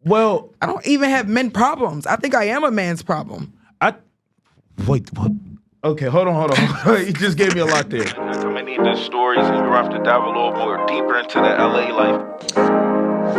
Well, I don't even have men problems. I think I am a man's problem. Wait, what? Okay, hold on. You just gave me a lot there. I'm gonna need the stories and you have to dive a little more deeper into the LA life.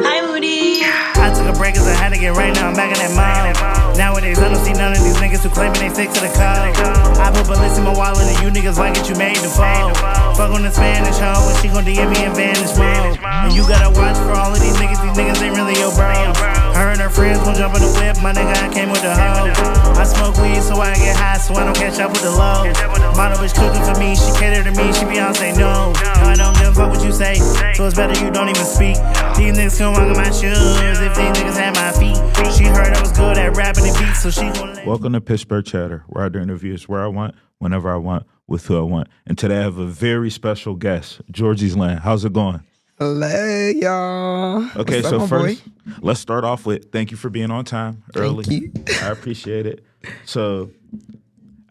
Hi, Moody. I took a break cause I had to get right now, I'm back in that mode. Nowadays, I don't see none of these niggas who claiming they stick to the code. I put bullets in my wallet and you niggas like it, you made the fold. Fuck on the Spanish hoe and she gon' DM me in Vanish mode. And you gotta watch for all of these niggas ain't really your bros. Her and her friends gon' jump in the whip, my nigga, I came with the hoe. I smoke weed so I get high, so I don't catch up with the low. Model bitch cooking for me, she cater to me, she Beyonce, no. I don't give a fuck what you say, so it's better you don't even speak. These niggas come walk in my shoes, if these niggas had my feet. She heard I was good at rapping and beats, so she gon' let. Welcome to Pittsburgh Chatter, where I do interviews where I want, whenever I want, with who I want. And today I have a very special guest, GeorgieesLand. How's it going? Hello, y'all. Okay, What's so up, my first, boy? let's start off with thank you for being on time early. Thank you. I appreciate it. So,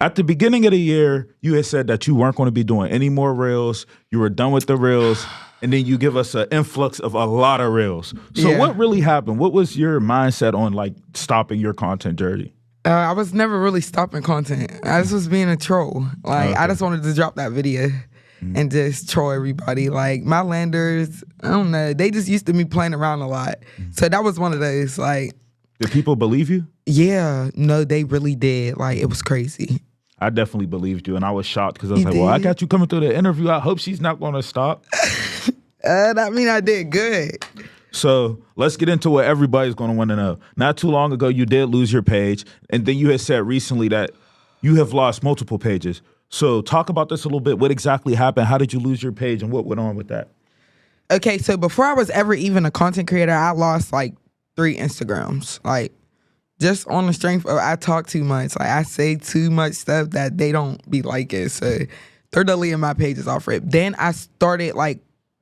at the beginning of the year, you had said that you weren't going to be doing any more reels. You were done with the reels. And then you give us an influx of a lot of reels. So Yeah. what really happened? What was your mindset on like stopping your content journey? I was never really stopping content. I just was being a troll. Like, I just wanted to drop that video and just troll everybody. Like, my landers, I don't know, they just used to me playing around a lot. So that was one of those, like, Did people believe you? yeah, no, they really did. Like, it was crazy. I definitely believed you, and I was shocked because I was You like, well, I did? got you coming through the interview. I hope she's not going to stop. I mean, I did good. So let's get into what everybody's going to want to know. Not too long ago, you did lose your page, and then you had said recently that you have lost multiple pages. So talk about this a little bit. What exactly happened? How did you lose your page, and what went on with that? Okay, so before I was ever even a content creator, I lost like 3 Instagrams. Like, just on the strength of I talk too much. Like, I say too much stuff that they don't be liking. So they're deleting my pages off rip. Then I started like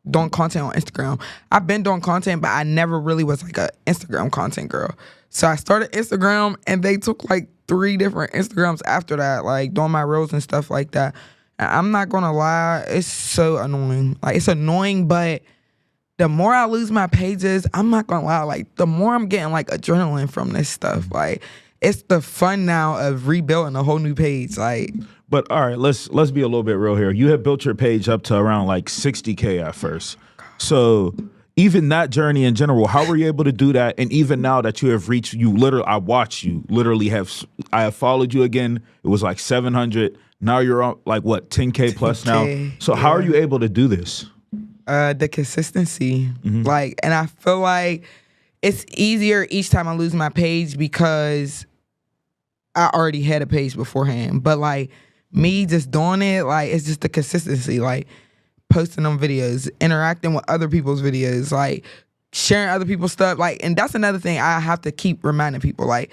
doing content on Instagram. I've been doing content, but I never really was like a Instagram content girl. So I started Instagram and they took like 3 different Instagrams after that, like doing my reels and stuff like that. And I'm not gonna lie, it's so annoying. Like, it's annoying, but the more I lose my pages, I'm not gonna lie, like the more I'm getting like adrenaline from this stuff. Like, it's the fun now of rebuilding a whole new page. Like, But all right, let's be a little bit real here. You had built your page up to around like 60K at first. So even that journey in general, how were you able to do that? And even now that you have reached, I watched you literally I have followed you again. It was like 700. Now you're on like what, 10K plus now. 10K, So how are you able to do this? the consistency. Like, and I feel like it's easier each time I lose my page because I already had a page beforehand. But like, me just doing it, like, it's just the consistency, like posting on videos, interacting with other people's videos, like sharing other people's stuff. Like, and that's another thing I have to keep reminding people. Like,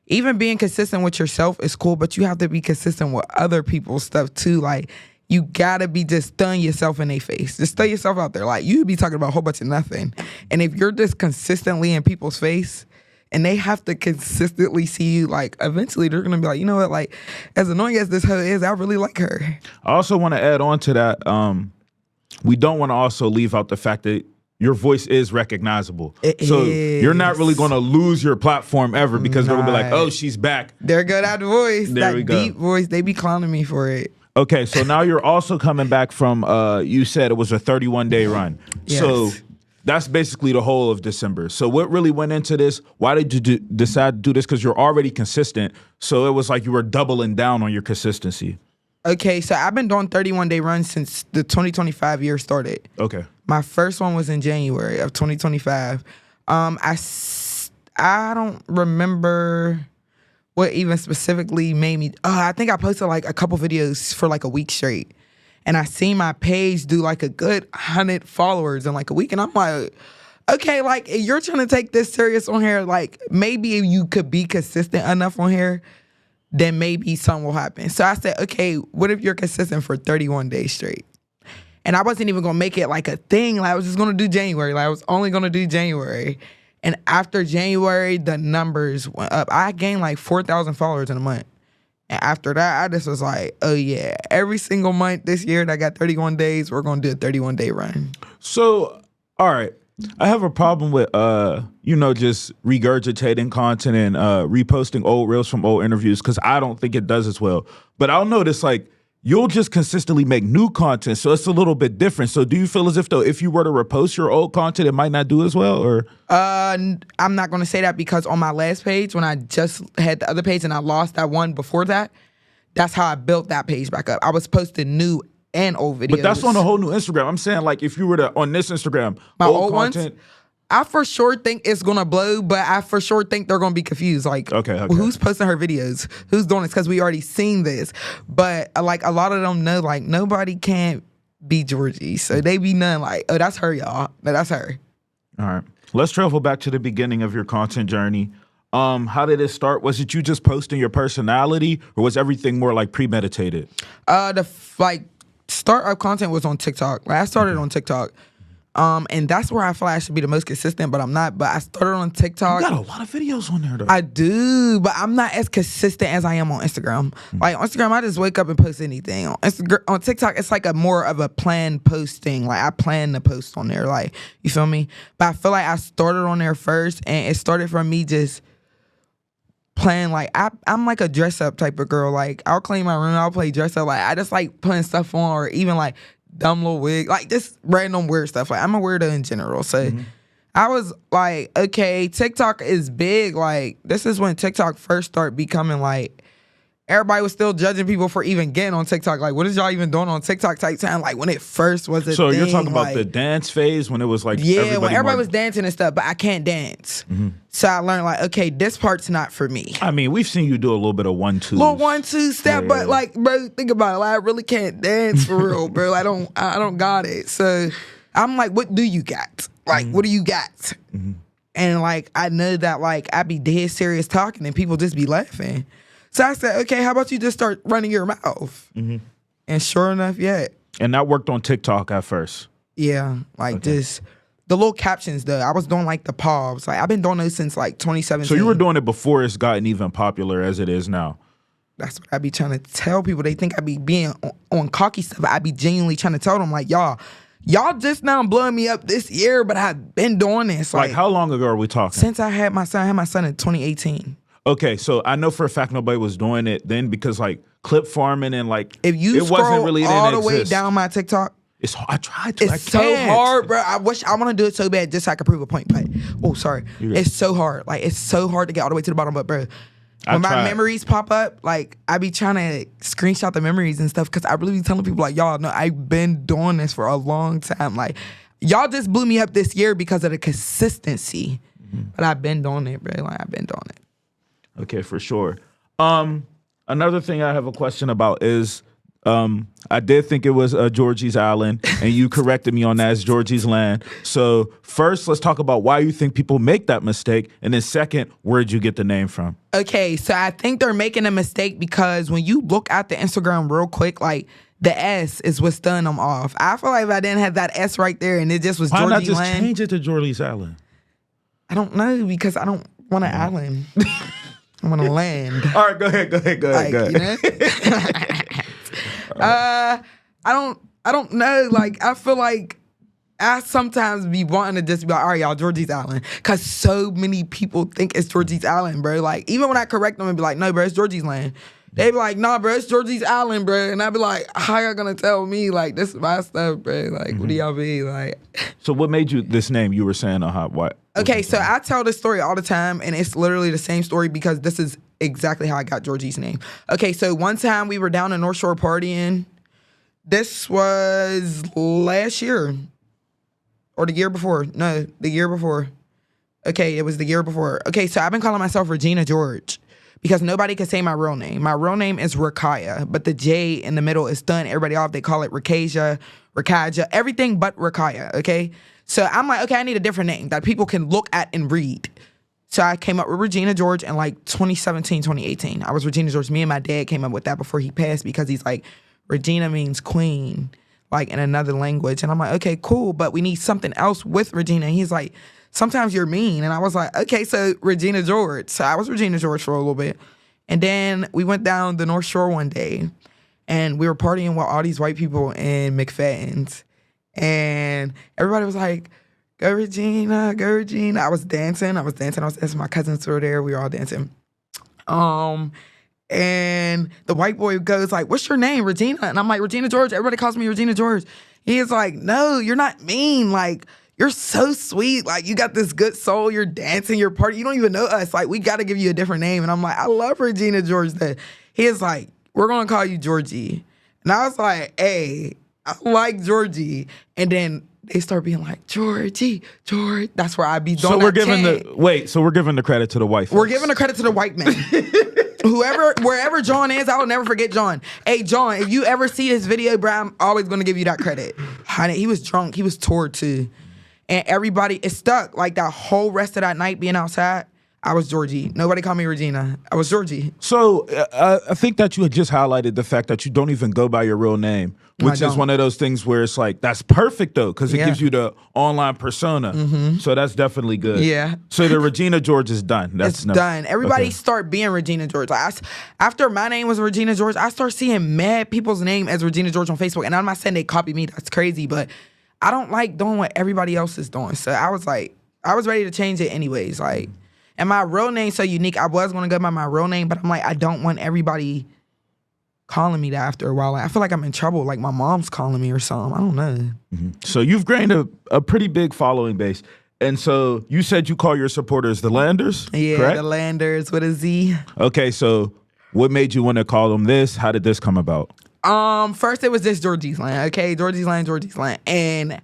even being consistent with yourself is cool, but you have to be consistent with other people's stuff too. Like, you gotta be just throwing yourself in their face. Just throw yourself out there. Like, you be talking about a whole bunch of nothing. And if you're just consistently in people's face, and they have to consistently see you, like, eventually they're gonna be like, you know what, like, as annoying as this hoe is, I really like her. I also want to add on to that. We don't want to also leave out the fact that your voice is recognizable. So you're not really going to lose your platform ever because they're going to be like, oh, she's back. There go that voice, There we that go. deep voice. They be clowning me for it. Okay, so now you're also coming back from, you said it was a 31-day run. Yes. So that's basically the whole of December. So what really went into this? Why did you decide to do this? Because you're already consistent. So it was like you were doubling down on your consistency. Okay, so I've been doing 31-day runs since the 2025 year started. Okay. My first one was in January of 2025. I don't remember what even specifically made me. I think I posted like a couple videos for like a week straight, and I seen my page do like a good 100 followers in like a week, and I'm like, okay, like, if you're trying to take this serious on here, like, maybe if you could be consistent enough on here, then maybe something will happen. So I said, okay, what if you're consistent for 31 days straight? And I wasn't even gonna make it like a thing. Like, I was just gonna do January. Like, I was only gonna do January. And after January, the numbers went up. I gained like 4,000 followers in a month. And after that, I just was like, oh yeah, every single month this year that I got 31 days, we're gonna do a 31-day run. So, all right. I have a problem with just regurgitating content and reposting old reels from old interviews because I don't think it does as well. But I'll notice like you'll just consistently make new content, so it's a little bit different. So do you feel as if though if you were to repost your old content, it might not do as well? Or I'm not gonna say that because on my last page when I just had the other page and I lost that one before that, that's how I built that page back up. I was posting new and old videos. But that's on a whole new Instagram. I'm saying like if you were to on this Instagram, my old content. Ones, I for sure think it's gonna blow, but I for sure think they're gonna be confused. Like, okay. Who's posting her videos? Who's doing this? Because we already seen this. But like a lot of them know, like nobody can't be Georgie, so they be none like, oh, that's her, y'all. No, that's her. All right, let's travel back to the beginning of your content journey. How did it start? Was it you just posting your personality, or was everything more like premeditated? Start of content was on TikTok. Like, I started on TikTok. And that's where I feel like I should be the most consistent, but I'm not. But I started on TikTok. You got a lot of videos on there, though. I do, but I'm not as consistent as I am on Instagram. Like on Instagram, I just wake up and post anything. On TikTok, it's like a more of a planned posting. Like I plan to post on there. Like, you feel me? But I feel like I started on there first, and it started from me just playing. Like I'm like a dress up type of girl. Like I'll clean my room, I'll play dress up. Like I just like putting stuff on, or even like dumb little wig, like just random weird stuff. Like I'm a weirdo in general. So I was like, okay, TikTok is big. Like this is when TikTok first started becoming like, everybody was still judging people for even getting on TikTok. Like, what is y'all even doing on TikTok type time? Like when it first was a thing. So you're talking about like, the dance phase when it was like when everybody was dancing and stuff, but I can't dance. So I learned like, okay, this part's not for me. I mean, we've seen you do a little bit of 1-2. Little 1-2 step, but like, bro, think about it. Like, I really can't dance for real, bro. I don't got it. So I'm like, what do you got? Like, what do you got? And like, I know that like I be dead serious talking and people just be laughing. So I said, okay, how about you just start running your mouth? And sure enough, yeah. And that worked on TikTok at first. Yeah, like just the little captions though. I was doing like the pause. Like I've been doing those since like 2017. So you were doing it before it's gotten even popular as it is now. That's what I be trying to tell people. They think I be being on cocky stuff. But I be genuinely trying to tell them like, y'all just now blowing me up this year, but I've been doing this. Like how long ago are we talking? Since I had my son. I had my son in 2018. Okay, so I know for a fact nobody was doing it then because like clip farming and like if you it scroll wasn't really all the way down my TikTok, I tried to. It's so hard, bro. I wish I want to do it so bad just so I could prove a point. But it's so hard. Like it's so hard to get all the way to the bottom. But bro, when my memories pop up, like I be trying to screenshot the memories and stuff because I really be telling people like, y'all know I've been doing this for a long time. Like y'all just blew me up this year because of the consistency. But I've been doing it, bro. Like I've been doing it. Okay, for sure. Another thing I have a question about is I did think it was GeorgieesLand, and you corrected me on that as GeorgieesLand. So first, let's talk about why you think people make that mistake, and then second, where'd you get the name from? Okay, so I think they're making a mistake because when you look at the Instagram real quick, like the S is what's throwing them off. I feel like if I didn't have that S right there and it just was GeorgieesLand. Why not just change it to GeorgieesLand? I don't know, because I don't want an island. I want to land. All right, go ahead. Like, you know? I don't know. Like, I feel like I sometimes be wanting to just be like, all right, y'all, GeorgieesLand. Because so many people think it's GeorgieesLand, bro. Like, even when I correct them and be like, no, bro, it's GeorgieesLand. They be like, nah, bro, it's GeorgieesLand, bro. And I be like, how y'all gonna tell me, like, this is my stuff, bro? Like, what do y'all be like? So what made you this name you were saying on Hot What? Okay, so I tell this story all the time, and it's literally the same story because this is exactly how I got Georgie's name. Okay, so one time we were down in North Shore partying. This was last year. Or the year before. No, the year before. Okay, it was the year before. Okay, so I've been calling myself Regina George because nobody can say my real name. My real name is Rakaya, but the J in the middle is done everybody off. They call it Rakaja, everything but Rakaya, okay? So I'm like, okay, I need a different name that people can look at and read. So I came up with Regina George in like 2017, 2018. I was Regina George. Me and my dad came up with that before he passed because he's like, Regina means queen, like in another language. And I'm like, okay, cool, but we need something else with Regina. And he's like, sometimes you're mean. And I was like, okay, so Regina George. So I was Regina George for a little bit. And then we went down the North Shore one day and we were partying with all these white people in McFadden's. And everybody was like, Go Regina, go Regina. I was dancing. My cousins were there. We were all dancing. And the white boy goes like, "What's your name, Regina?" And I'm like, "Regina George." Everybody calls me Regina George. He is like, "No, you're not mean. Like, you're so sweet. Like, you got this good soul. You're dancing, you're partying. You don't even know us. Like, we got to give you a different name." And I'm like, "I love Regina George." He is like, "We're going to call you Georgie." And I was like, "Hey, I like Georgie." And then they start being like, "Georgie, George." That's where I be doing. So we're giving the credit to the white folks. We're giving the credit to the white man. Wherever John is, I will never forget John. Hey, John, if you ever see this video, bro, I'm always going to give you that credit. Honey, he was drunk. He was toured too. And everybody, it stuck. Like that whole rest of that night being outside, I was Georgie. Nobody called me Regina. I was Georgie. So I think that you had just highlighted the fact that you don't even go by your real name, which is one of those things where it's like, that's perfect though, because it gives you the online persona. So that's definitely good. Yeah. So the Regina George is done. It's done. Everybody start being Regina George. Like after my name was Regina George, I start seeing mad people's name as Regina George on Facebook. And I'm not saying they copy me. That's crazy. But I don't like doing what everybody else is doing. So I was ready to change it anyways. Like, and my real name's so unique. I was going to go by my real name, but I'm like, I don't want everybody calling me that after a while. Like, I feel like I'm in trouble. Like my mom's calling me or something. I don't know. So you've gained a pretty big following base. And so you said you call your supporters the Landers? Yeah, correct? The Landers with a Z. Okay, so what made you want to call them this? How did this come about? First it was just GeorgieesLand. Okay, GeorgieesLand. And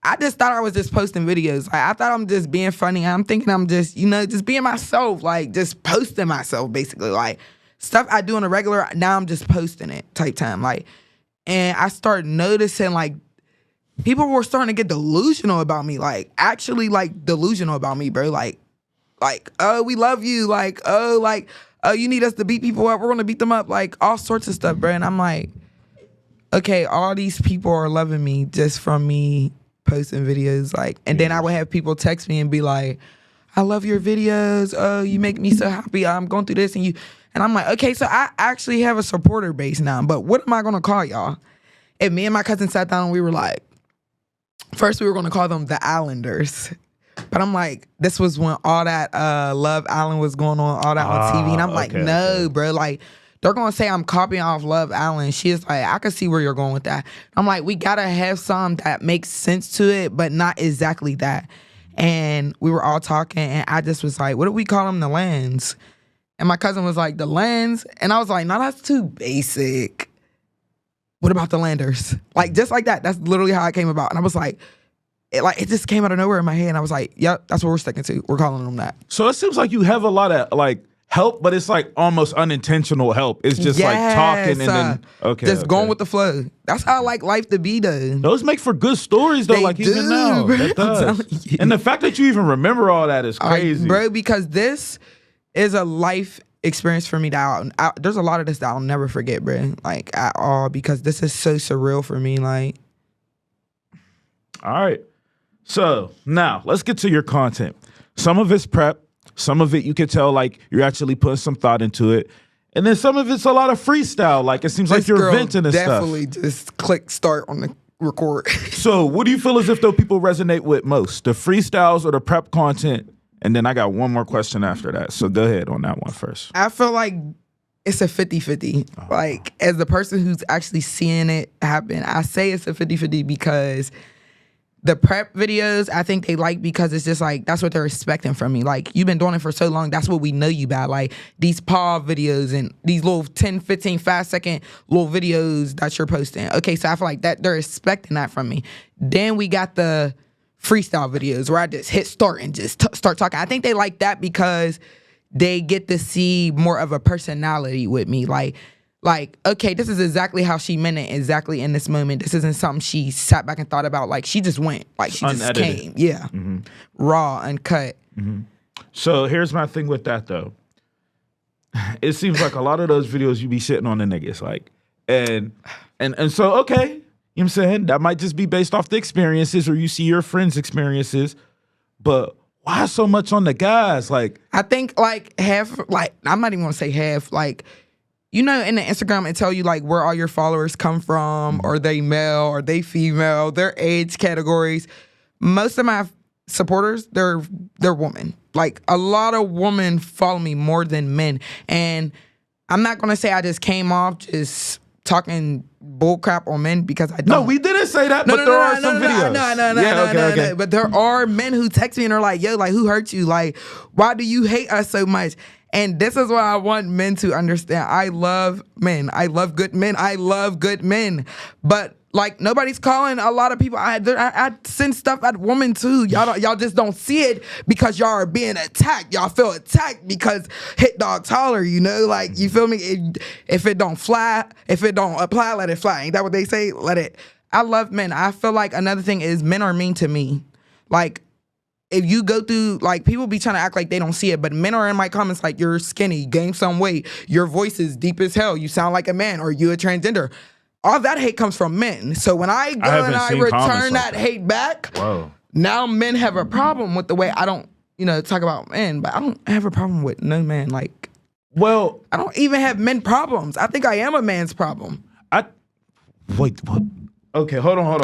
I just thought I was just posting videos. Like, I thought I'm just being funny. I'm thinking I'm just, just being myself, like just posting myself basically. Like stuff I do on a regular, now I'm just posting it type time. Like, and I started noticing like people were starting to get delusional about me. Like actually like delusional about me, bro. Like, oh, we love you. Like, oh, you need us to beat people up. We're gonna beat them up. Like all sorts of stuff, bro. And I'm like, okay, all these people are loving me just from me posting videos, like, and then I would have people text me and be like, "I love your videos. Oh, you make me so happy. I'm going through this," and I'm like, okay, so I actually have a supporter base now. But what am I gonna call y'all? And me and my cousin sat down and we were like, first we were gonna call them the Islanders, but I'm like, this was when all that Love Island was going on, all that on TV, and I'm like, no, bro, like. They're going to say I'm copying off Love Island. She's like, I can see where you're going with that. I'm like, we got to have something that makes sense to it, but not exactly that. And we were all talking, and I just was like, what do we call them? The Lands. And my cousin was like, the Lands? And I was like, no, that's too basic. What about the Landers? Like, just like that. That's literally how it came about. And I was like, it just came out of nowhere in my head. And I was like, yep, that's what we're sticking to. We're calling them that. So it seems like you have a lot of, like, help, but it's like almost unintentional help. It's just like talking and then just going with the flow. That's how I like life to be though. Those make for good stories though. They like do, even now, bro. that does. And the fact that you even remember all that is crazy, bro. Because this is a life experience for me that there's a lot of this that I'll never forget, bro. Like at all, because this is so surreal for me. Like, all right. So now let's get to your content. Some of it's prep. Some of it you can tell like you're actually putting some thought into it. And then some of it's a lot of freestyle. Like it seems like you're venting and stuff. Definitely just click start on the record. So what do you feel as if though people resonate with most? The freestyles or the prep content? And then I got one more question after that. So go ahead on that one first. I feel like it's a 50-50. Like as the person who's actually seeing it happen, I say it's a 50-50 because the prep videos, I think they like because it's just like, that's what they're expecting from me. Like, you've been doing it for so long, that's what we know you by. Like, these paw videos and these little 10, 15, 5-second little videos that you're posting. Okay, so I feel like that they're expecting that from me. Then we got the freestyle videos where I just hit start and just start talking. I think they like that because they get to see more of a personality with me. Like, okay, this is exactly how she meant it exactly in this moment. This isn't something she sat back and thought about. Like, she just went. Like, she just came. Yeah. Mm-hmm. Raw, uncut. Mm-hmm. So here's my thing with that, though. It seems like a lot of those videos you be sitting on the niggas, like, and so, okay, you know what I'm saying? That might just be based off the experiences or you see your friends' experiences, but why so much on the guys? Like, I think, like, half, like, I'm not even gonna say half, like, you know, in the Instagram, it tell you, like, where all your followers come from. Are they male? Are they female? Their age categories. Most of my supporters, they're women. Like a lot of women follow me more than men. And I'm not gonna say I just came off just talking bullcrap on men because I don't. No, we didn't say that, but there are some videos. No. But there are men who text me and are like, yo, like who hurt you? Like, why do you hate us so much? And this is what I want men to understand. I love men. I love good men. I love good men. But like nobody's calling a lot of people. I send stuff at women too. Y'all just don't see it because y'all are being attacked. Y'all feel attacked because hit dogs holler. You know, like you feel me. If it don't fly, if it don't apply, let it fly. Ain't that what they say? Let it. I love men. I feel like another thing is men are mean to me. Like if you go through, like people be trying to act like they don't see it, but men are in my comments like you're skinny, gain some weight, your voice is deep as hell, you sound like a man, or you a transgender. All that hate comes from men. So when I go and I return that hate back, now men have a problem with the way I don't, talk about men, but I don't have a problem with no man. Like, well, I don't even have men problems. I think I am a man's problem. Wait, what? Okay, hold on.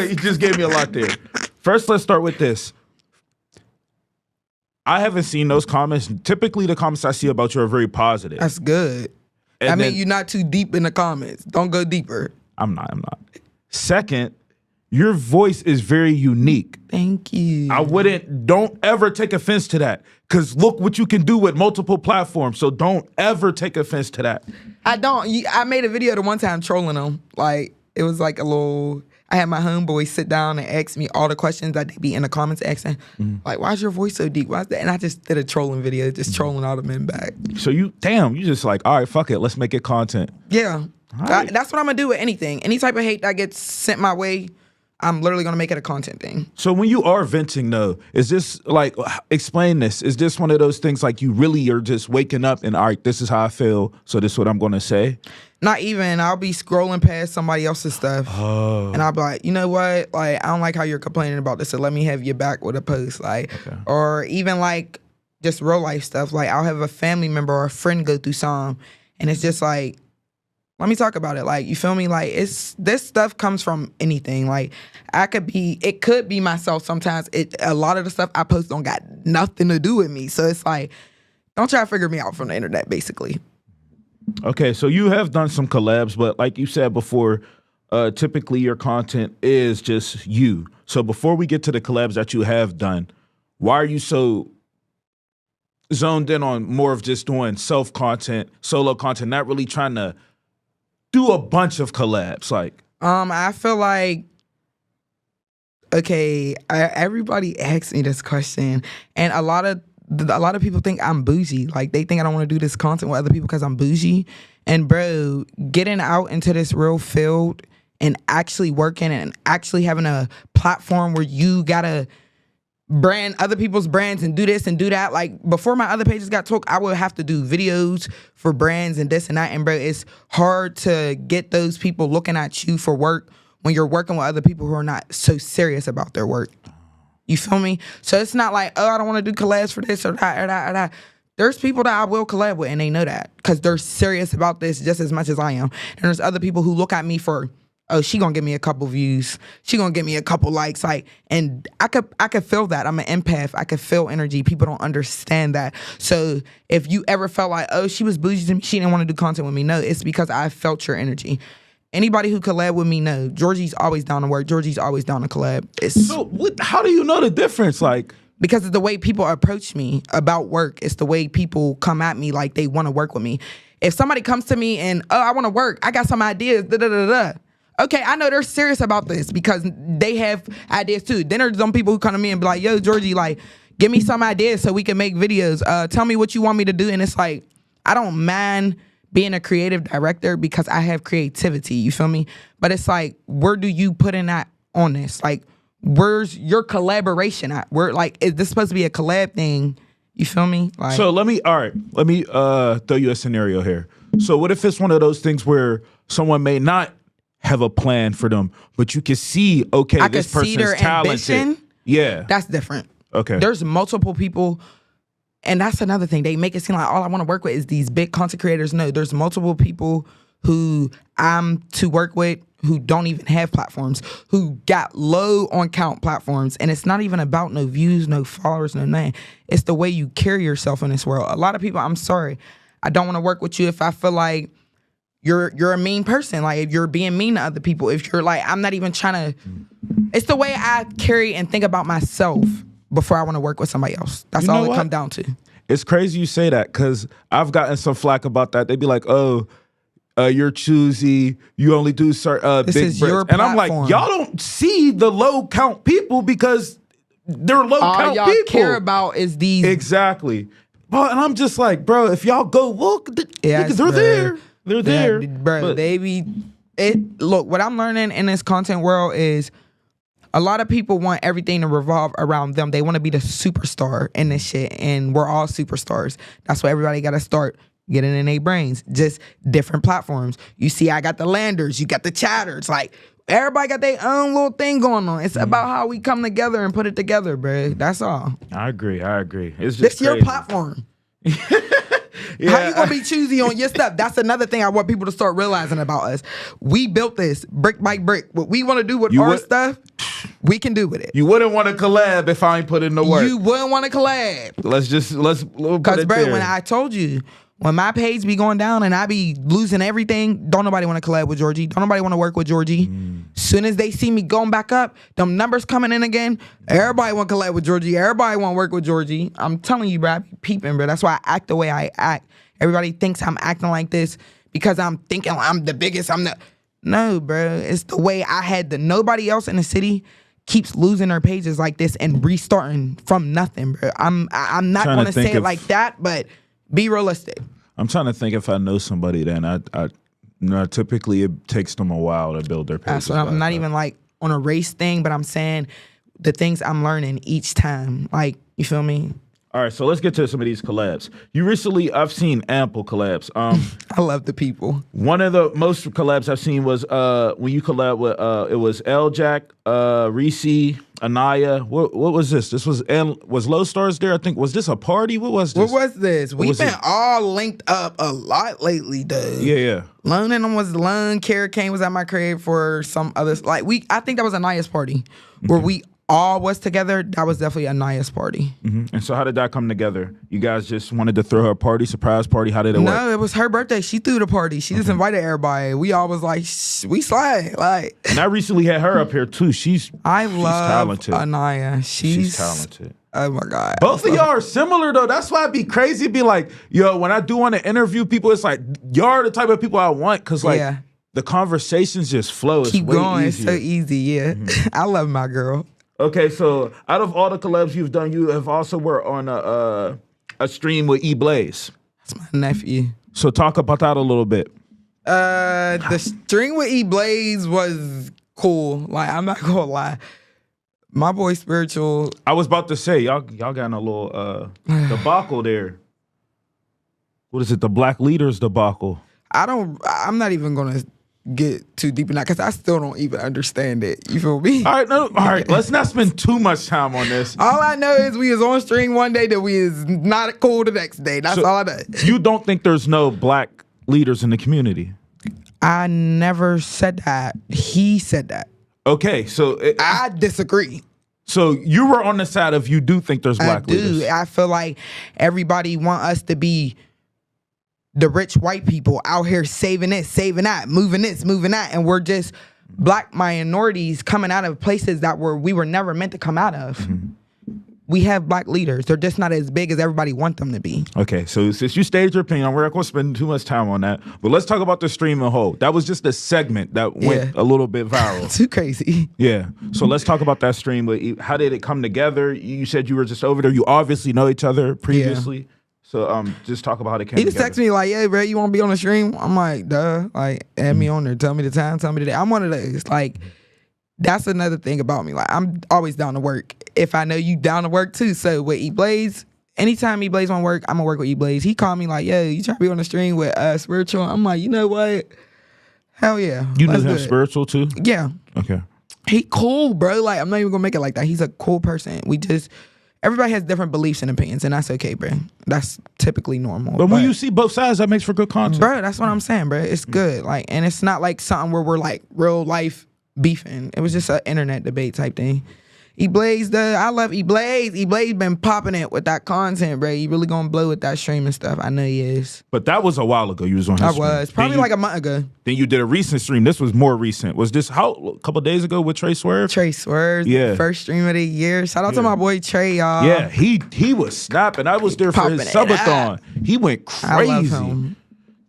You just gave me a lot there. First, let's start with this. I haven't seen those comments. Typically, the comments I see about you are very positive. That's good. I mean, you're not too deep in the comments. Don't go deeper. I'm not. Second, your voice is very unique. Thank you. Don't ever take offense to that. Because look what you can do with multiple platforms. So don't ever take offense to that. I made a video the one time trolling them. Like, it was like I had my homeboys sit down and ask me all the questions that they be in the comments asking. Like, why's your voice so deep? Why's that? And I just did a trolling video, just trolling all the men back. So you just like, all right, fuck it. Let's make it content. Yeah. Right. That's what I'm going to do with anything. Any type of hate that gets sent my way, I'm literally going to make it a content thing. So when you are venting, though, is this like, explain this. Is this one of those things like you really are just waking up and, all right, this is how I feel, so this is what I'm going to say? Not even. I'll be scrolling past somebody else's stuff. And I'll be like, you know what? Like, I don't like how you're complaining about this, so let me have you back with a post. Like, or even like just real life stuff. Like, I'll have a family member or a friend go through some, and it's just like, let me talk about it. Like, you feel me? Like, this stuff comes from anything. Like, it could be myself sometimes. A lot of the stuff I post don't got nothing to do with me. So it's like, don't try to figure me out from the internet, basically. Okay, so you have done some collabs, but like you said before, typically your content is just you. So before we get to the collabs that you have done, why are you so zoned in on more of just doing self-content, solo content, not really trying to do a bunch of collabs? Like, I feel like, okay, everybody asks me this question, and a lot of people think I'm bougie. Like, they think I don't want to do this content with other people because I'm bougie. And bro, getting out into this real field and actually working and actually having a platform where you gotta brand other people's brands and do this and do that. Like, before my other pages got took, I would have to do videos for brands and this and that. And bro, it's hard to get those people looking at you for work when you're working with other people who are not so serious about their work. You feel me? So it's not like, oh, I don't want to do collabs for this or that or that or that. There's people that I will collab with, and they know that because they're serious about this just as much as I am. And there's other people who look at me for, oh, she gonna give me a couple views. She gonna give me a couple likes. Like, and I could feel that. I'm an empath. I could feel energy. People don't understand that. So if you ever felt like, oh, she was bougie to me, she didn't want to do content with me, no, it's because I felt your energy. Anybody who collab with me know Georgie's always down to work. Georgie's always down to collab. How do you know the difference? Like, because it's the way people approach me about work. It's the way people come at me like they want to work with me. If somebody comes to me and, oh, I want to work, I got some ideas, da-da-da-da. Okay, I know they're serious about this because they have ideas too. Then there's some people who come to me and be like, yo, Georgie, like, give me some ideas so we can make videos. Tell me what you want me to do. And it's like, I don't mind being a creative director because I have creativity, you feel me? But it's like, where do you put in that on this? Like, where's your collaboration at? Where, like, is this supposed to be a collab thing? You feel me? Like, so let me throw you a scenario here. So what if it's one of those things where someone may not have a plan for them, but you can see, okay, this person's talented. Ambition? Yeah. That's different. Okay. There's multiple people. And that's another thing. They make it seem like all I want to work with is these big content creators. No, there's multiple people who I'm to work with who don't even have platforms, who got low on count platforms. And it's not even about no views, no followers, no nothing. It's the way you carry yourself in this world. A lot of people, I'm sorry, I don't want to work with you if I feel like you're a mean person. Like if you're being mean to other people, if you're like, I'm not even trying to, it's the way I carry and think about myself before I want to work with somebody else. That's all it comes down to. It's crazy you say that because I've gotten some flack about that. They'd be like, oh, you're choosy. You only do certain this big is bricks. your And I'm like, platform. y'all don't see the low count people because they're low All count y'all people. care about is these. Exactly. Bro, and I'm just like, bro, if y'all go look, Yes, they're bro. there. They're there. Bro, But they be look, what I'm learning in this content world is a lot of people want everything to revolve around them. They want to be the superstar in this shit, and we're all superstars. That's why everybody got to start getting in their brains. Just different platforms. You see, I got the Landers, you got the Chatters. Like, everybody got their own little thing going on. It's about how we come together and put it together, bro. That's all. I agree. It's just This your crazy. platform. How you gonna be choosy on your stuff? That's another thing I want people to start realizing about us. We built this brick by brick. What we want to do with our stuff, we can do with it. You wouldn't want to collab if I ain't put in the work. You wouldn't want to collab. Let's put Cause it bro, there. when I told you, when my page be going down and I be losing everything, don't nobody want to collab with Georgie. Don't nobody want to work with Georgie. Soon as they see me going back up, them numbers coming in again, everybody want to collab with Georgie. Everybody want to work with Georgie. I'm telling you, bro, I be peeping, bro. That's why I act the way I act. Everybody thinks I'm acting like this because I'm thinking I'm the biggest. No, bro. It's the way I had to. Nobody else in the city keeps losing their pages like this and restarting from nothing, bro. I'm not Trying going to to say think it of- like that, but be realistic. I'm trying to think if I know somebody. Then typically it takes them a while to build their page. So I'm not even like on a race thing, but I'm saying the things I'm learning each time. Like, you feel me? All right, so let's get to some of these collabs. I've seen ample collabs. I love the people. One of the most collabs I've seen was when you collab with it was L-Jack, Reese, Anaya. What was this? This was Low Stars there? I think. Was this a party? What was this? What was this? We've was been it? all linked up a lot lately, dude. Yeah. Lone and them was Lone. Kara Kane was at my crib for some others. Like I think that was Anaya's party where we all was together. That was definitely Anaya's party. Mm-hmm. And so how did that come together? You guys just wanted to throw her a party, surprise party? How did it work? No, it was her birthday. She threw the party. She just invited everybody. We all was like, we slide. Like, And I recently had her up here too. She's love talented. Anaya. She's talented. Oh my God. Both of y'all are similar though. That's why it'd be crazy. It'd be like, yo, when I do want to interview people, it's like y'all are the type of people I want because like the conversations just flow. It's Keep way going. easier. It's so easy. Yeah. I love my girl. Okay, so out of all the collabs you've done, you have also worked on a stream with E-Blaze. That's my nephew. So talk about that a little bit. The string with E-Blaze was cool. Like, I'm not gonna lie. My boy Spiritual. I was about to say, y'all got in a little debacle there. What is it? The Black Leaders debacle. I'm not even gonna get too deep in that because I still don't even understand it. You feel me? All right. Let's not spend too much time on this. All I know is we was on string one day, that we is not cool the next day. That's all I know. You don't think there's no black leaders in the community? I never said that. He said that. Okay, so I disagree. So you were on the side of you do think there's black leaders. I feel like everybody want us to be the rich white people out here saving this, saving that, moving this, moving that, and we're just black minorities coming out of places that we were never meant to come out of. Mm-hmm. We have black leaders. They're just not as big as everybody want them to be. Okay, so since you stated your opinion, we're not going to spend too much time on that. But let's talk about the stream in whole. That was just a segment that went a little bit viral. Too crazy. Yeah. So let's talk about that stream. How did it come together? You said you were just over there. You obviously know each other previously. Yeah. So just talk about how it came together. He just texted me like, "Hey, bro, you want to be on the stream?" I'm like, "Duh." Like, add me on there. Tell me the time. Tell me the day. I'm one of those. Like, that's another thing about me. Like, I'm always down to work. If I know you down to work too. So with E-Blaze, anytime E-Blaze want to work, I'm gonna work with E-Blaze. He called me like, "Yo, you trying to be on the stream with Spiritual?" I'm like, you know what? Hell yeah. You knew him Spiritual too? Yeah. Okay. He cool, bro. Like, I'm not even gonna make it like that. He's a cool person. We just, everybody has different beliefs and opinions, and that's okay, bro. That's typically normal. But when you see both sides, that makes for good content. Bro, that's what I'm saying, bro. It's good. Like, and it's not like something where we're like real life beefing. It was just an internet debate type thing. E-Blaze, I love E-Blaze. E-Blaze been popping it with that content, bro. He really gonna blow with that streaming stuff. I know he is. But that was a while ago. You was on his stream. I was. Probably like a month ago. Then you did a recent stream. This was more recent. Was this a couple days ago with Trey Swerve? Trey Swerve, yeah. First stream of the year. Shout out to my boy Trey, y'all. Yeah, he was snapping. I was there for his subathon. He went crazy. I love him.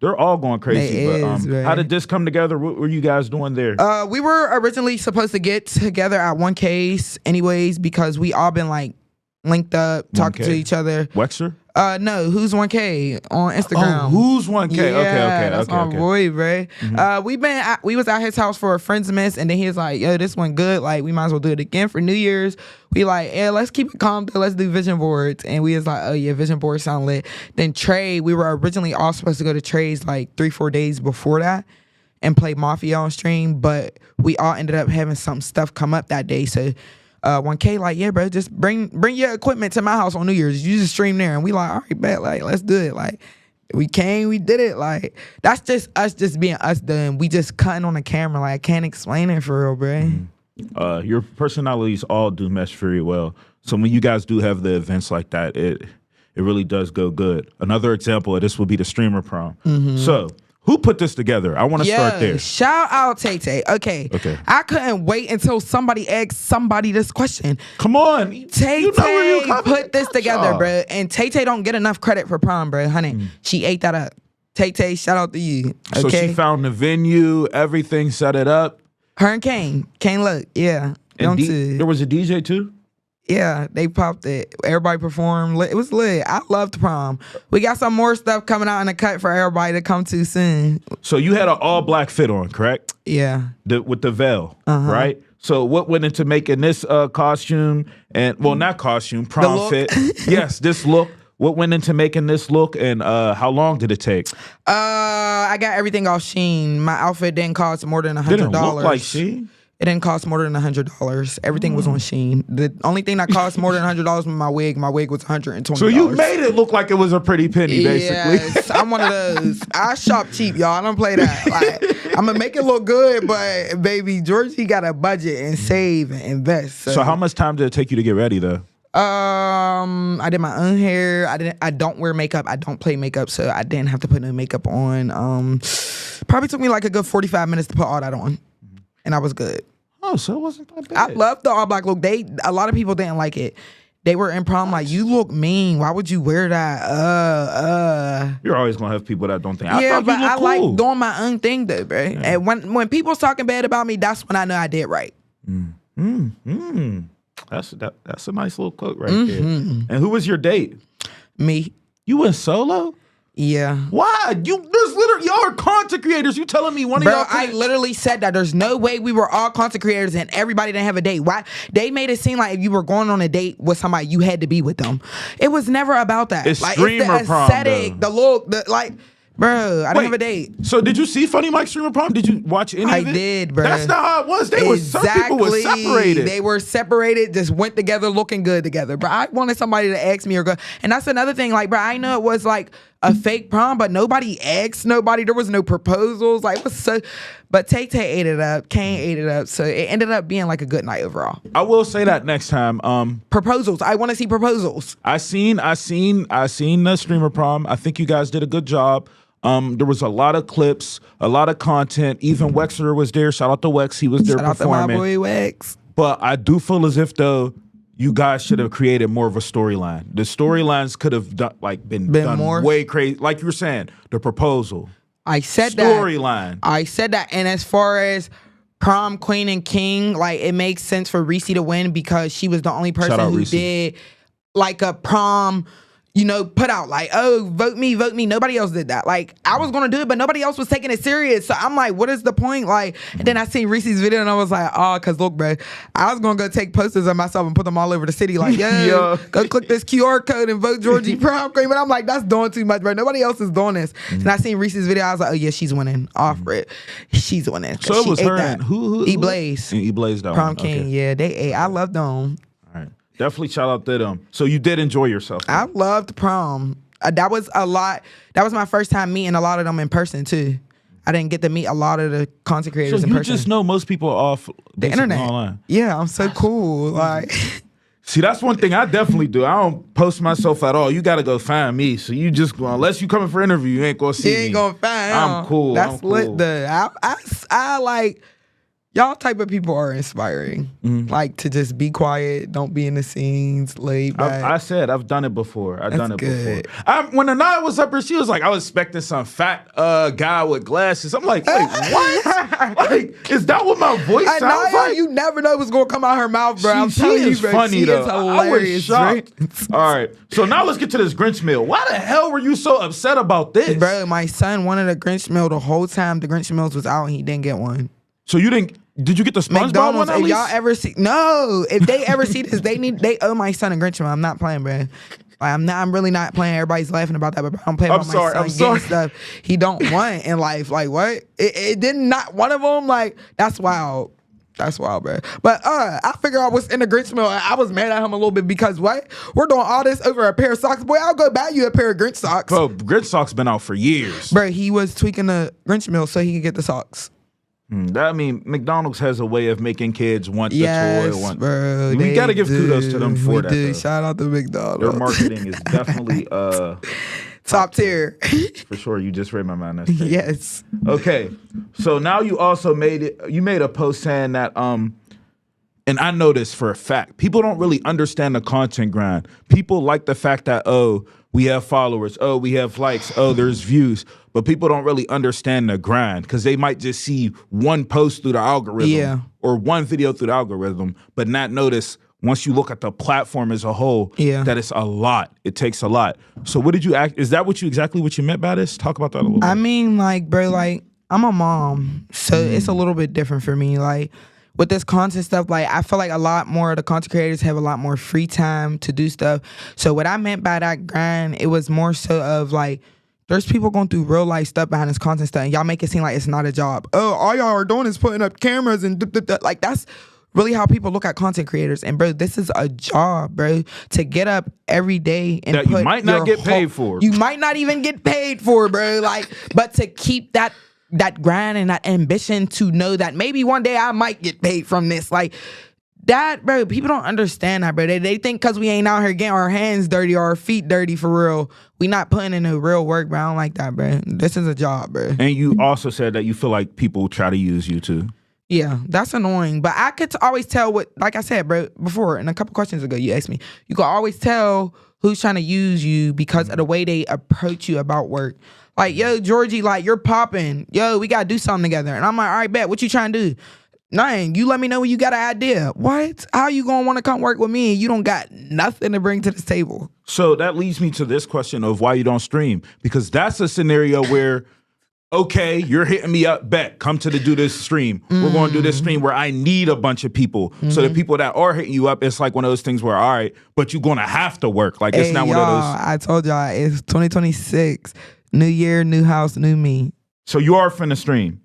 They're all going crazy. But how did this come together? What were you guys doing there? We were originally supposed to get together at 1K's anyways because we all been like linked up, talking to each other. Wexer? No, Who's 1K on Instagram. Oh, Who's 1K? Yeah, okay. That's my boy, bro. We was at his house for a friend's miss, and then he was like, yo, this one good. Like, we might as well do it again for New Year's. We like, yeah, let's keep it calm though. Let's do vision boards. And we was like, oh yeah, vision boards sound lit. Then Trey, we were originally all supposed to go to Trey's like 3-4 days before that and play Mafia on stream, but we all ended up having some stuff come up that day. So 1K like, yeah, bro, just bring your equipment to my house on New Year's. You just stream there. And we like, all right, bet, like, let's do it. Like, we came, we did it. Like, that's just us just being us done. We just cutting on the camera. Like, I can't explain it for real, bro. Your personalities all do mesh very well. So when you guys do have the events like that, it really does go good. Another example of this would be the streamer prom. So who put this together? I want to start there. Shout out Tay-Tay. Okay. I couldn't wait until somebody asked somebody this question. Come on. Tay-Tay put this together, bro. And Tay-Tay don't get enough credit for prom, bro. Honey, she ate that up. Tay-Tay, shout out to you. Okay? So she found the venue, everything, set it up. Her and Kane. Kane look, yeah. And there was a DJ too? Yeah, they popped it. Everybody performed. It was lit. I loved prom. We got some more stuff coming out in the cut for everybody to come to soon. So you had an all-black fit on, correct? Yeah. With the veil, right? So what went into making this costume and, well, not costume, prom fit. Yes, this look. What went into making this look and how long did it take? I got everything off Shein. My outfit didn't cost more than $100. Didn't look like Shein? It didn't cost more than $100. Everything was on Shein. The only thing that cost more than $100 was my wig. My wig was $120. So you made it look like it was a pretty penny, basically. Yes, I'm one of those. I shop cheap, y'all. I don't play that. Like, I'm gonna make it look good, but baby, Georgie got a budget and save and invest. So how much time did it take you to get ready, though? I did my own hair. I don't wear makeup. I don't play makeup, so I didn't have to put no makeup on. Probably took me like a good 45 minutes to put all that on, and I was good. Oh, so it wasn't that bad. I love the all black look. A lot of people didn't like it. They were in prom like, you look mean. Why would you wear that? You're always gonna have people that don't think. Yeah, but I cool. like doing my own thing though, bro. Yeah. And when people's talking bad about me, that's when I know I did right. That's a nice little quote right there. And who was your date? Me. You went solo? Yeah. Why? There's literally, y'all are content creators. You telling me one of y'all? I literally said that there's no way we were all content creators and everybody didn't have a date. Why? They made it seem like if you were going on a date with somebody, you had to be with them. It was never about that. It's like, streamer it's the aesthetic, the look, bro, I didn't have a date. So did you see Funny Mike streamer prom? Did you watch any of it? I did, bro. That's not how it was. Some people were separated. They were separated, just went together, looking good together. But I wanted somebody to ask me or go. And that's another thing. Like, bro, I know it was like a fake prom, but nobody asked nobody. There was no proposals. Like, it was so. But Tay-Tay ate it up. Kane ate it up. So it ended up being like a good night overall. I will say that next time. Proposals. I want to see proposals. I seen the streamer prom. I think you guys did a good job. There was a lot of clips, a lot of content. Even Wexer was there. Shout out to Wex. He was there performing. Shout out to my boy Wex. But I do feel as if, though, you guys should have created more of a storyline. The storylines could have been done more way crazy. Like you were saying, the proposal. I said that. Storyline. I said that. And as far as prom queen and king, like, it makes sense for Reese to win because she was the only person who Reese did like a prom, put out like, oh, vote me. Nobody else did that. Like, I was gonna do it, but nobody else was taking it serious. So I'm like, what is the point? Like, and then I seen Reese's video and I was like, oh, cause look, bro, I was gonna go take posters of myself and put them all over the city. Like, yo, go click this QR code and vote Georgie prom queen. But I'm like, that's doing too much, bro. Nobody else is doing this. And I seen Reese's video. I was like, oh yeah, she's winning. Off it, she's winning. So it was her and who? E-Blaze. E-Blaze though. Prom king. Yeah, they ate. I love them. All right. Definitely shout out to them. So you did enjoy yourself. I loved prom. That was a lot. That was my first time meeting a lot of them in person too. I didn't get to meet a lot of the content creators so in you person. just know most people off The internet. Online. Yeah, I'm so cool. Like, see, that's one thing I definitely do. I don't post myself at all. You got to go find me. So you just go, unless you coming for interview, you ain't gonna see you me. ain't gonna find. I'm cool. That's I'm cool. lit. I like. Y'all type of people are inspiring. Like to just be quiet, don't be in the scenes, laid back. I said I've done it before. I've done it good. before. When Anaya was up here, she was like, I was expecting some fat guy with glasses. I'm like, wait, what? Like, is that what my voice sounds like? You never know what's gonna come out her mouth, bro. I'm She telling you, is bro. funny She though. is hilarious, I was shocked. All right, so now let's get to this Grinch meal. Why the hell were you so upset about this, bro? My son wanted a Grinch meal the whole time the Grinch meals was out, and he didn't get one. So you didn't? Did you get the SpongeBob McDonald's, one at if least? y'all ever see, no, if they ever see this, they owe my son a Grinch meal. I'm not playing, bro. Like, I'm really not playing. Everybody's laughing about that, but I'm playing about my son getting stuff he don't want in life. Like, what? It did not one of them. Like, that's wild. That's wild, bro. But I figure I was in the Grinch meal. I was mad at him a little bit because what? We're doing all this over a pair of socks. Boy, I'll go buy you a pair of Grinch socks. Bro, Grinch socks been out for years. Bro, he was tweaking the Grinch meal so he could get the socks. I mean, McDonald's has a way of making kids want the toy. Bro, we got to give kudos to them for that. Though. Shout out to McDonald's. Their marketing is definitely top tier. For sure. You just read my mind. That's crazy. Yes. Okay. So now you also made a post saying that and I know this for a fact. People don't really understand the content grind. People like the fact that, oh, we have followers. Oh, we have likes. Oh, there's views. But people don't really understand the grind because they might just see one post through the algorithm or one video through the algorithm, but not notice once you look at the platform as a whole that it's a lot. It takes a lot. So what did you is that exactly what you meant by this? Talk about that a little bit. I mean, like, bro, like, I'm a mom, so it's a little bit different for me. Like, with this content stuff, like, I feel like a lot more of the content creators have a lot more free time to do stuff. So what I meant by that grind, it was more so of, like, there's people going through real life stuff behind this content stuff, and y'all make it seem like it's not a job. Oh, all y'all are doing is putting up cameras and like, that's really how people look at content creators. And bro, this is a job, bro. To get up every day and that you might not get paid for. You might not even get paid for, bro. Like, but to keep that grind and that ambition to know that maybe one day I might get paid from this, like. That, bro, people don't understand that, bro. They think because we ain't out here getting our hands dirty or our feet dirty for real, we not putting in the real work, bro. I don't like that, bro. This is a job, bro. And you also said that you feel like people try to use you too. Yeah, that's annoying. But I could always tell what, like I said, bro, before, and a couple questions ago, you asked me, you can always tell who's trying to use you because of the way they approach you about work. Like, yo, Georgie, like, you're popping. Yo, we got to do something together. And I'm like, all right, bet. What you trying to do? Nothing. You let me know when you got an idea. What? How you gonna want to come work with me and you don't got nothing to bring to the table? So that leads me to this question of why you don't stream. Because that's a scenario where, okay, you're hitting me up, bet, come to do this stream. We're going to do this stream where I need a bunch of people. So the people that are hitting you up, it's like one of those things where, all right, but you're going to have to work. Like, it's not one of those. I told y'all, it's 2026. New year, new house, new me. So you are finna stream.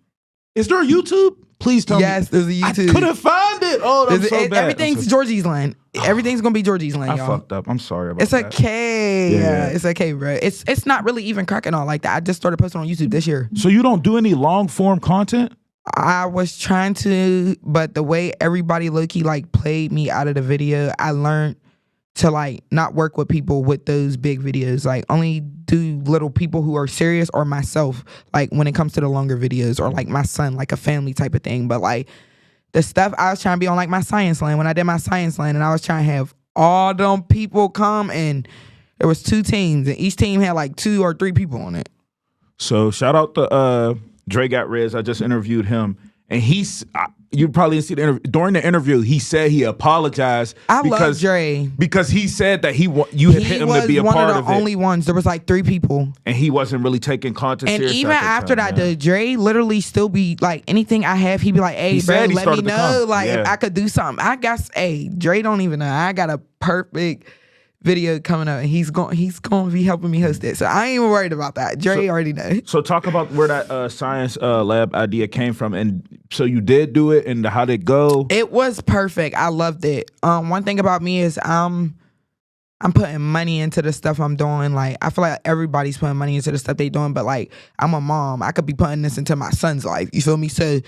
Is there a YouTube? Please tell me. Yes, there's a YouTube. I couldn't find it. Oh, that's so bad. Everything's GeorgieesLand. Everything's gonna be GeorgieesLand, y'all. I fucked up. I'm sorry about that. It's okay. Yeah. It's okay, bro. It's not really even cracking on like that. I just started posting on YouTube this year. So you don't do any long form content? I was trying to, but the way everybody low-key like played me out of the video, I learned to like not work with people with those big videos. Like only do little people who are serious or myself, like when it comes to the longer videos or like my son, like a family type of thing. But like the stuff I was trying to be on like my Science Land, when I did my Science Land and I was trying to have all them people come and there was 2 teams and each team had like 2 or 3 people on it. So shout out to Dre Got Riz. I just interviewed him. And you probably didn't see the interview. During the interview, he said he apologized. I love Dre. Because he said that you had hit him to be a part of it. He was one of the only ones. There was like 3 people. And he wasn't really taking content serious. And even after that, Dre literally still be like, anything I have, he'd be like, hey, bro, let me know. Like, if I could do something. I guess, hey, Dre don't even know. I got a perfect video coming up, and he's going to be helping me host it. So I ain't even worried about that. Dre already know. So talk about where that science lab idea came from, and so you did do it, and how did it go? It was perfect. I loved it. One thing about me is I'm putting money into the stuff I'm doing. Like, I feel like everybody's putting money into the stuff they doing, but like, I'm a mom. I could be putting this into my son's life. You feel me? So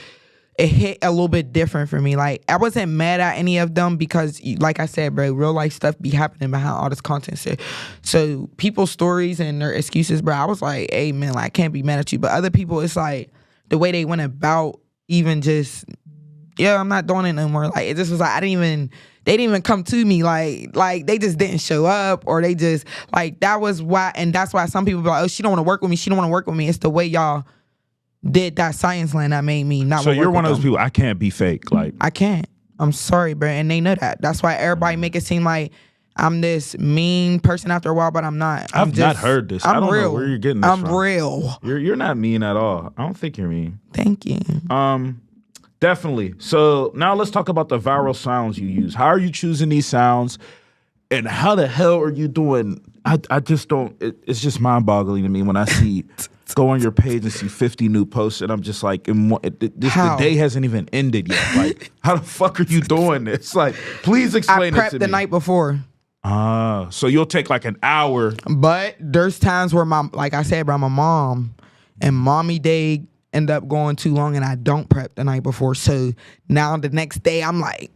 it hit a little bit different for me. Like, I wasn't mad at any of them because, like I said, bro, real life stuff be happening behind all this content. So people's stories and their excuses, bro, I was like, hey, man, like, I can't be mad at you. But other people, it's like the way they went about even just, I'm not doing it no more. Like, it just was like, they didn't even come to me. Like they just didn't show up, or they just, like, that was why. And that's why some people be like, oh, she don't want to work with me. She don't want to work with me. It's the way y'all did that Science Land that made me not. So you're one of those people. I can't be fake. Like, I can't. I'm sorry, bro, and they know that. That's why everybody make it seem like I'm this mean person after a while, but I'm not. I've not heard this. I don't know where you're getting this from. I'm real. You're not mean at all. I don't think you're mean. Thank you. Definitely. So now let's talk about the viral sounds you use. How are you choosing these sounds, and how the hell are you doing? I just don't. It's just mind-boggling to me when I see go on your page and see 50 new posts, and I'm just like, the day hasn't even ended yet. Like, how the fuck are you doing this? Like, please explain it to me. I prepped the night before. So you'll take like an hour. But there's times where like I said, bro, I'm a mom, and mommy day end up going too long, and I don't prep the night before. So now the next day, I'm like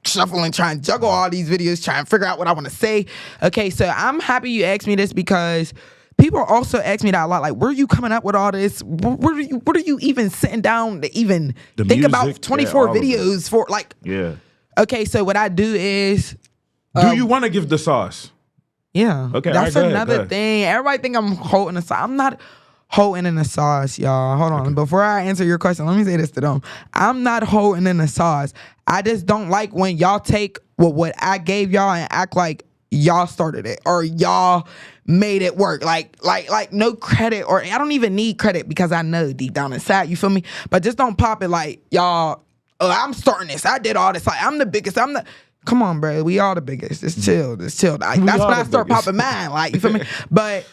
shuffling, trying to juggle all these videos, trying to figure out what I want to say. Okay, so I'm happy you asked me this, because people also ask me that a lot. Like, where are you coming up with all this? What are you even sitting down to even think music, about 24 videos for? Like, yeah. Okay, so what I do is, do you want to give the sauce? Yeah. Okay. That's right, another thing. Everybody think I'm holding the sauce. I'm not holding in the sauce, y'all. Hold on. Okay. Before I answer your question, let me say this to them. I'm not holding in the sauce. I just don't like when y'all take what I gave y'all and act like y'all started it or y'all made it work. Like no credit, or I don't even need credit, because I know deep down inside, you feel me? But just don't pop it like, y'all, I'm starting this. I did all this. Like, I'm the biggest. Come on, bro. We all the biggest. Just chill. Like, that's when I start popping mine. Like, you feel me? But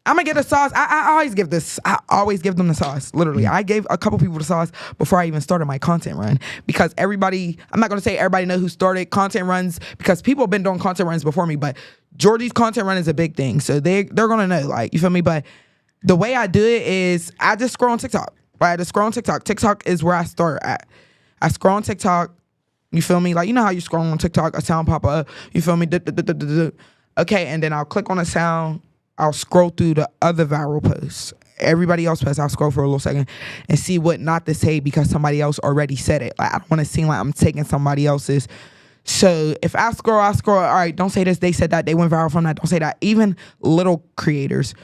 I'm gonna get the sauce. I always give this. I always give them the sauce. Literally, I gave a couple people the sauce before I even started my content run, because everybody. I'm not gonna say everybody know who started content runs, because people have been doing content runs before me. But Georgie's content run is a big thing, so they're gonna know. Like, you feel me? But the way I do it is I just scroll on TikTok. Right? I just scroll on TikTok. TikTok is where I start at. I scroll on TikTok. You feel me? Like, you know how you scroll on TikTok, a sound pop up. You feel me? Okay, and then I'll click on a sound. I'll scroll through the other viral posts. Everybody else posts, I'll scroll for a little second and see what not to say, because somebody else already said it. Like, I don't want to seem like I'm taking somebody else's. So if I scroll, all right, don't say this, they said that, they went viral from that, don't say that. Even little creators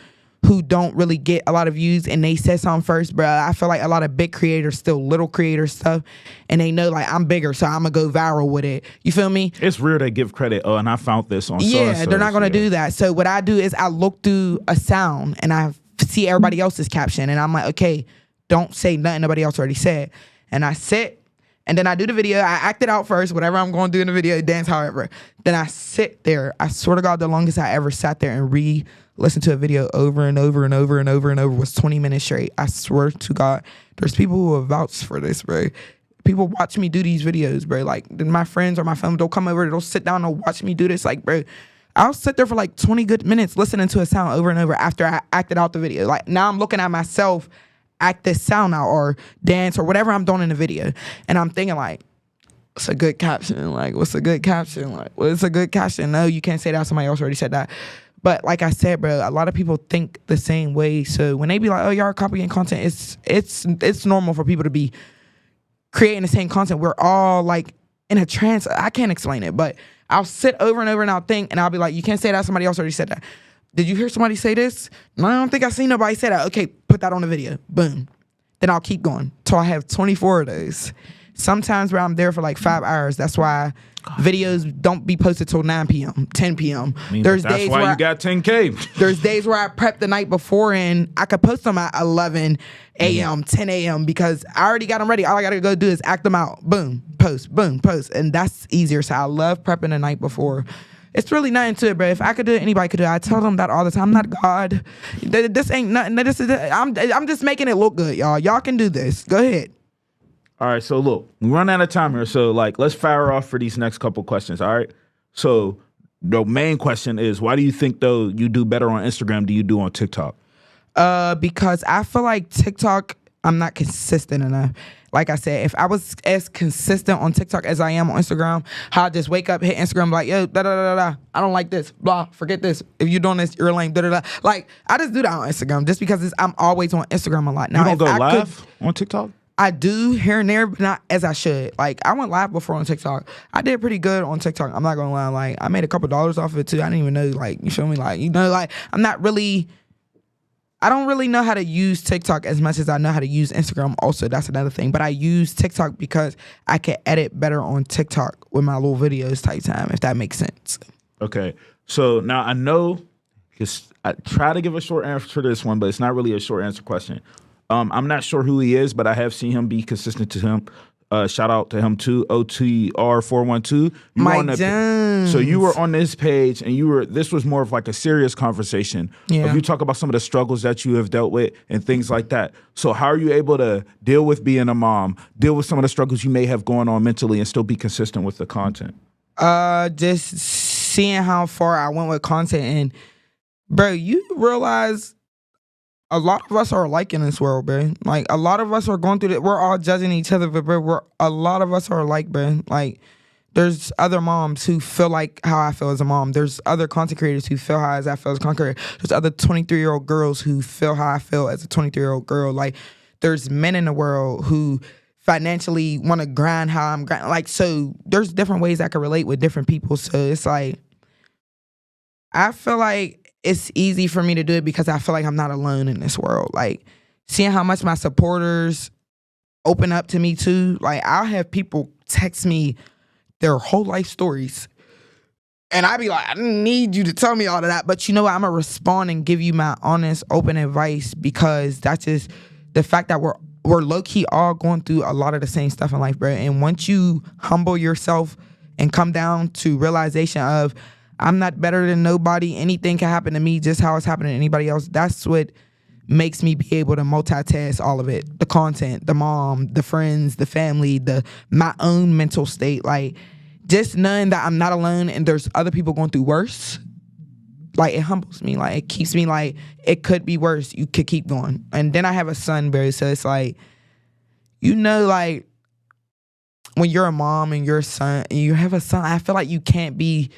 who don't really get a lot of views and they said something first, bro. I feel like a lot of big creators still little creator stuff, and they know, like, I'm bigger, so I'm gonna go viral with it. You feel me? It's rare they give credit. Oh, and I found this on. They're not gonna do that. So what I do is I look through a sound and I see everybody else's caption, and I'm like, okay, don't say nothing nobody else already said. And I sit, and then I do the video. I act it out first, whatever I'm going to do in the video, dance however. Then I sit there. I swear to God, the longest I ever sat there and listen to a video over and over and over and over and over was 20 minutes straight. I swear to God, there's people who have vouched for this, bro. People watch me do these videos, bro. Like, my friends or my family, they'll come over, they'll sit down and watch me do this. Like, bro, I'll sit there for like 20 good minutes listening to a sound over and over after I acted out the video. Like, now I'm looking at myself act this sound out or dance or whatever I'm doing in the video, and I'm thinking, like, what's a good caption? Like, what's a good caption? Like, what's a good caption? No, you can't say that. Somebody else already said that. But like I said, bro, a lot of people think the same way. So when they be like, oh, y'all are copying content, it's normal for people to be creating the same content. We're all like in a trance. I can't explain it, but I'll sit over and over and I'll think, and I'll be like, you can't say that. Somebody else already said that. Did you hear somebody say this? No, I don't think I seen nobody say that. Okay, put that on the video. Boom. Then I'll keep going till I have 24 of those. Sometimes where I'm there for like 5 hours. That's why videos don't be posted till 9 p.m., 10 p.m. That's why you got 10K. There's days where I prep the night before and I could post them at 11 a.m., 10 a.m. because I already got them ready. All I got to go do is act them out. Boom, post, boom, post. And that's easier. So I love prepping the night before. It's really nothing to it, bro. If I could do it, anybody could do it. I tell them that all the time. I'm not God. This ain't nothing. I'm just making it look good, y'all. Y'all can do this. Go ahead. All right, so look, we run out of time here. So like, let's fire off for these next couple questions. All right. So the main question is, why do you think though you do better on Instagram than you do on TikTok? Because I feel like TikTok, I'm not consistent enough. Like I said, if I was as consistent on TikTok as I am on Instagram, how I just wake up, hit Instagram, like, yo, da da da da, I don't like this, blah, forget this. If you're doing this, you're lame, da da da. Like, I just do that on Instagram just because I'm always on Instagram a lot. Now, you don't go live on TikTok? I do here and there, but not as I should. Like, I went live before on TikTok. I did pretty good on TikTok. I'm not gonna lie. Like, I made a couple dollars off of it too. I didn't even know, like, you feel me? Like, you know, like, I don't really know how to use TikTok as much as I know how to use Instagram also. That's another thing. But I use TikTok because I can edit better on TikTok with my little videos type time, if that makes sense. Okay. So now I know, because I try to give a short answer to this one, but it's not really a short answer question. I'm not sure who he is, but I have seen him be consistent to him. Shout out to him too, OTR412. Mike Jones. So you were on this page, and this was more of like a serious conversation. Yeah. You talk about some of the struggles that you have dealt with and things like that. So how are you able to deal with being a mom, deal with some of the struggles you may have going on mentally, and still be consistent with the content? Just seeing how far I went with content, and bro, you realize a lot of us are alike in this world, bro. Like, a lot of us are going through it. We're all judging each other, but bro, a lot of us are alike, bro. Like, there's other moms who feel like how I feel as a mom. There's other content creators who feel how I feel as a content creator. There's other 23-year-old girls who feel how I feel as a 23-year-old girl. Like, there's men in the world who financially want to grind how I'm grinding. Like, so there's different ways I can relate with different people. So it's like, I feel like it's easy for me to do it because I feel like I'm not alone in this world. Like, seeing how much my supporters open up to me too. Like, I'll have people text me their whole life stories, and I be like, I didn't need you to tell me all of that, but you know what? I'm gonna respond and give you my honest, open advice, because that's just the fact that we're low key all going through a lot of the same stuff in life, bro. And once you humble yourself and come down to realization of, I'm not better than nobody. Anything can happen to me just how it's happening to anybody else. That's what makes me be able to multitask all of it. The content, the mom, the friends, the family, my own mental state. Like, just knowing that I'm not alone and there's other people going through worse. Like, it humbles me. Like, it keeps me like, it could be worse. You could keep going. And then I have a son, bro. So it's like, you know, like, when you're a mom and you're a son and you have a son, I feel like you can't be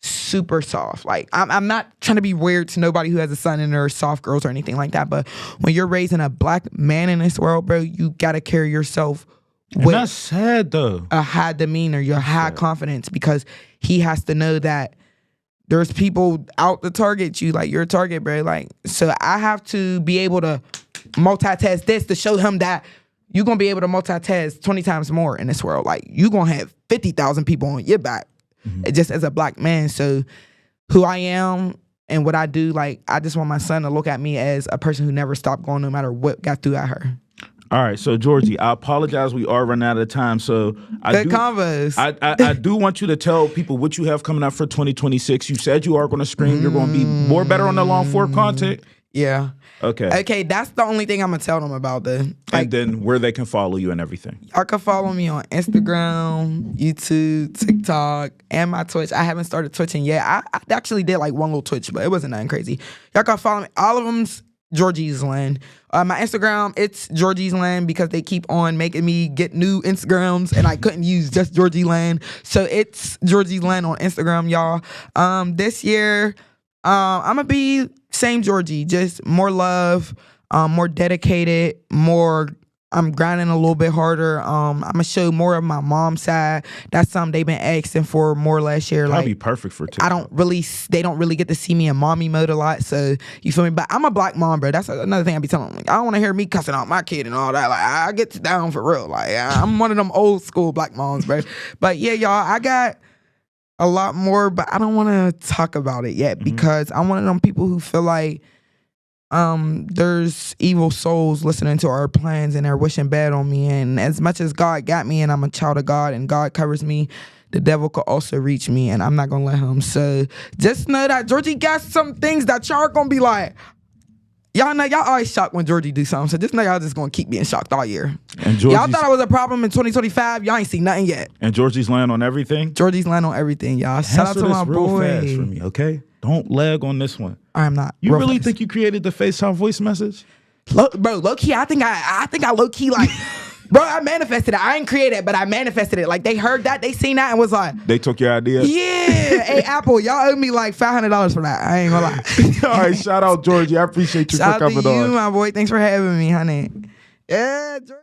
super soft. Like, I'm not trying to be weird to nobody who has a son and they're soft girls or anything like that, but when you're raising a black man in this world, bro, you gotta carry yourself with that's sad though. A high demeanor, your high confidence, because he has to know that there's people out to target you. Like, you're a target, bro. Like, so I have to be able to multitask this to show him that you're gonna be able to multitask 20 times more in this world. Like, you're gonna have 50,000 people on your back. Just as a black man. So who I am and what I do, like, I just want my son to look at me as a person who never stopped going no matter what got through at her. All right, so Georgie, I apologize. We are running out of time. So Good convos. I do want you to tell people what you have coming up for 2026. You said you are going to stream. You're going to be more better on the long form content. Yeah. Okay, that's the only thing I'm gonna tell them about and then where they can follow you and everything. Y'all can follow me on Instagram, YouTube, TikTok, and my Twitch. I haven't started twitching yet. I actually did like one little Twitch, but it wasn't nothing crazy. Y'all can follow me. All of them's GeorgieesLand. My Instagram, it's GeorgieesLand, because they keep on making me get new Instagrams and I couldn't use just GeorgieesLand. So it's GeorgieesLand on Instagram, y'all. This year, I'm gonna be same Georgie, just more love, more dedicated, I'm grinding a little bit harder. I'm gonna show more of my mom's side. That's something they've been asking for more last year. That'd like, be perfect for TikTok. They don't really get to see me in mommy mode a lot. So you feel me? But I'm a black mom, bro. That's another thing I be telling them. Like, I don't want to hear me cussing out my kid and all that. Like, I get down for real. Like, I'm one of them old school black moms, bro. But yeah, y'all, I got a lot more, but I don't want to talk about it yet because I'm one of them people who feel like there's evil souls listening to our plans and they're wishing bad on me. And as much as God got me and I'm a child of God and God covers me, the devil could also reach me, and I'm not gonna let him. So just know that Georgie got some things that y'all gonna be like, y'all know y'all always shocked when Georgie do something. So just know y'all just gonna keep being shocked all year. And y'all thought I was a problem in 2025. Y'all ain't seen nothing yet. And GeorgieesLand on everything. GeorgieesLand on everything, y'all. Shout out to my real boy. fast for me, okay? Don't lag on this one. I'm not. You real really fast. think you created the FaceTime voice message? Low key, I think I low key like, bro, I manifested it. I ain't create it, but I manifested it. Like they heard that, they seen that, and was like, They took your idea? yeah. Hey, Apple, y'all owe me like $500 for that. I ain't gonna lie. All right, shout out Georgie. I appreciate you Shout for out to coming you, on. my boy. Thanks for having me, honey. Yeah, Georgie.